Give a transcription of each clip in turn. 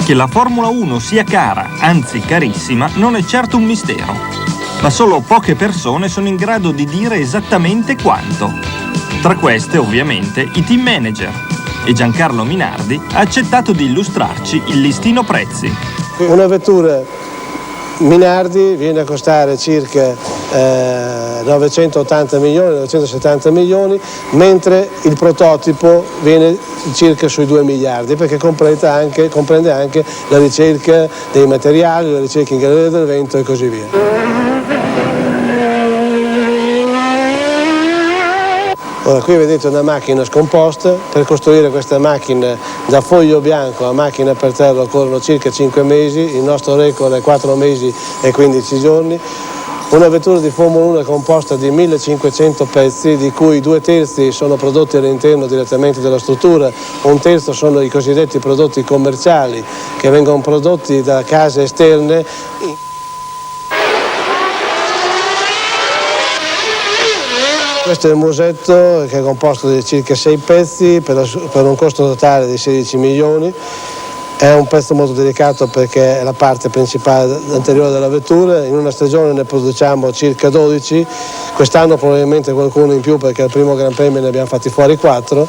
Che la Formula 1 sia cara, anzi carissima, non è certo un mistero, ma solo poche persone sono in grado di dire esattamente quanto. Tra queste, ovviamente, i team manager. E Giancarlo Minardi ha accettato di illustrarci il listino prezzi. Una vettura Minardi viene a costare circa 980 milioni, 970 milioni, mentre il prototipo viene circa sui 2 miliardi, perché comprende anche la ricerca dei materiali, la ricerca in galleria del vento e così via. Ora qui vedete una macchina scomposta. Per costruire questa macchina da foglio bianco a macchina per terra occorrono circa 5 mesi, il nostro record è 4 mesi e 15 giorni. Una vettura di Formula 1 è composta di 1500 pezzi, di cui 2/3 sono prodotti all'interno direttamente della struttura, 1/3 sono i cosiddetti prodotti commerciali che vengono prodotti da case esterne. Questo è il musetto, che è composto di circa 6 pezzi per un costo totale di 16 milioni. È un pezzo molto delicato perché è la parte principale anteriore della vettura. In una stagione ne produciamo circa 12, quest'anno probabilmente qualcuno in più perché al primo Gran Premio ne abbiamo fatti fuori 4.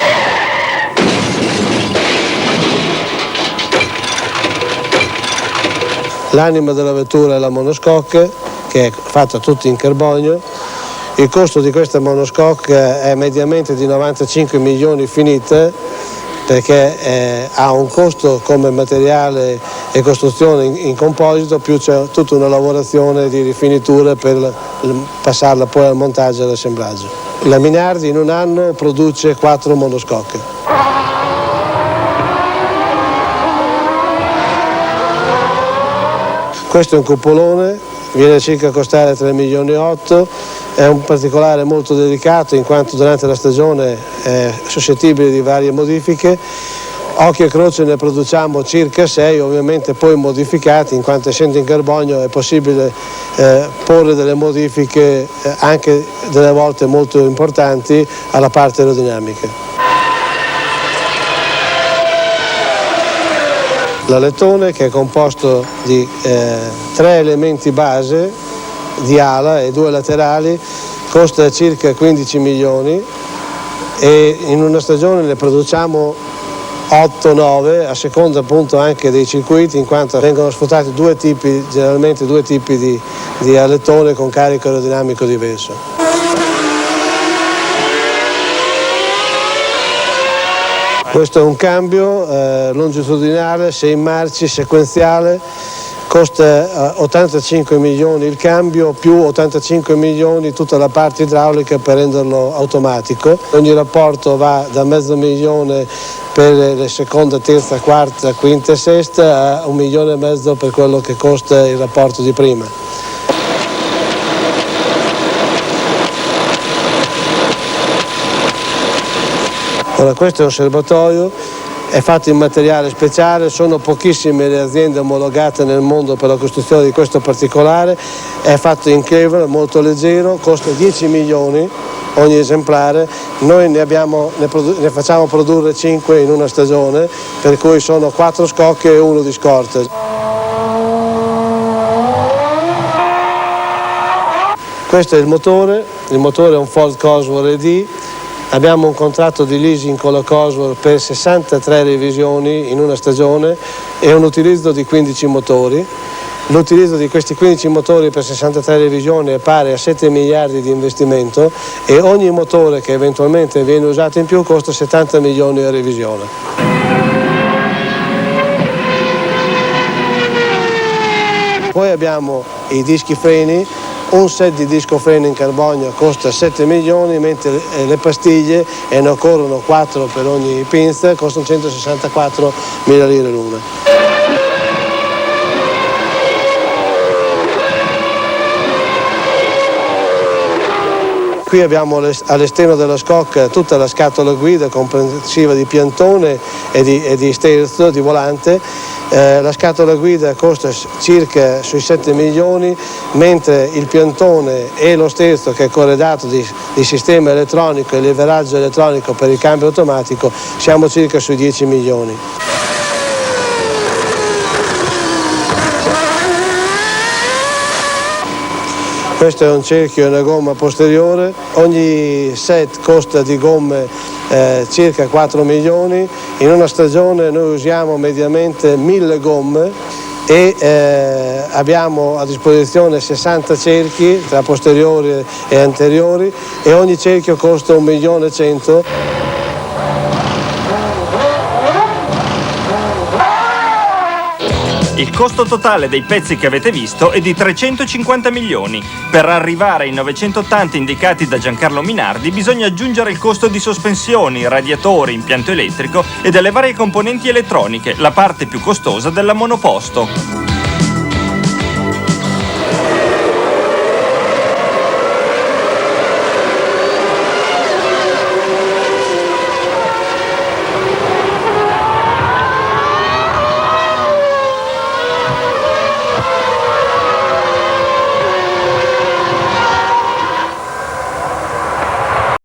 L'anima della vettura è la monoscocca, che è fatta tutta in carbonio. Il costo di questa monoscocca è mediamente di 95 milioni finita, perché ha un costo come materiale e costruzione in composito, più c'è tutta una lavorazione di rifinitura per passarla poi al montaggio e all'assemblaggio. La Minardi in un anno produce 4 monoscocche. Questo è un cupolone, viene circa a costare 3 milioni e 8. È un particolare molto delicato in quanto durante la stagione è suscettibile di varie modifiche. Occhio e croce ne produciamo circa 6, ovviamente poi modificati, in quanto essendo in carbonio è possibile porre delle modifiche anche delle volte molto importanti alla parte aerodinamica. L'alettone, che è composto di 3 elementi base di ala e 2 laterali, costa circa 15 milioni e in una stagione ne produciamo 8-9 a seconda appunto anche dei circuiti, in quanto vengono sfruttati generalmente due tipi di alettone con carico aerodinamico diverso. Questo è un cambio longitudinale, 6 marci, sequenziale. Costa 85 milioni il cambio, più 85 milioni tutta la parte idraulica per renderlo automatico. Ogni rapporto va da $500,000 per le seconda, terza, quarta, quinta e sesta a $1,5 milioni per quello che costa il rapporto di prima. Ora questo è un serbatoio. È fatto in materiale speciale, sono pochissime le aziende omologate nel mondo per la costruzione di questo particolare, è fatto in Kevlar, molto leggero, costa 10 milioni ogni esemplare, noi ne facciamo produrre 5 in una stagione, per cui sono 4 scocche e 1 di scorta. Questo è il motore è un Ford Cosworth ED. Abbiamo un contratto di leasing con la Cosworth per 63 revisioni in una stagione e un utilizzo di 15 motori. L'utilizzo di questi 15 motori per 63 revisioni è pari a 7 miliardi di investimento e ogni motore che eventualmente viene usato in più costa 70 milioni a revisione. Poi abbiamo i dischi freni. Un set di disco freno in carbonio costa 7 milioni, mentre le pastiglie, e ne occorrono 4 per ogni pinza, costano 164 mila lire l'una. Qui abbiamo all'esterno della scocca tutta la scatola guida comprensiva di piantone e di sterzo, di volante. La scatola guida costa circa sui 7 milioni, mentre il piantone e lo sterzo, che è corredato di sistema elettronico e leveraggio elettronico per il cambio automatico, siamo circa sui 10 milioni. Questo è un cerchio e una gomma posteriore, ogni set costa di gomme circa 4 milioni, in una stagione noi usiamo mediamente 1000 gomme e abbiamo a disposizione 60 cerchi tra posteriori e anteriori e ogni cerchio costa 1.100.000. Il costo totale dei pezzi che avete visto è di 350 milioni. Per arrivare ai 980 indicati da Giancarlo Minardi bisogna aggiungere il costo di sospensioni, radiatori, impianto elettrico e delle varie componenti elettroniche, la parte più costosa della monoposto.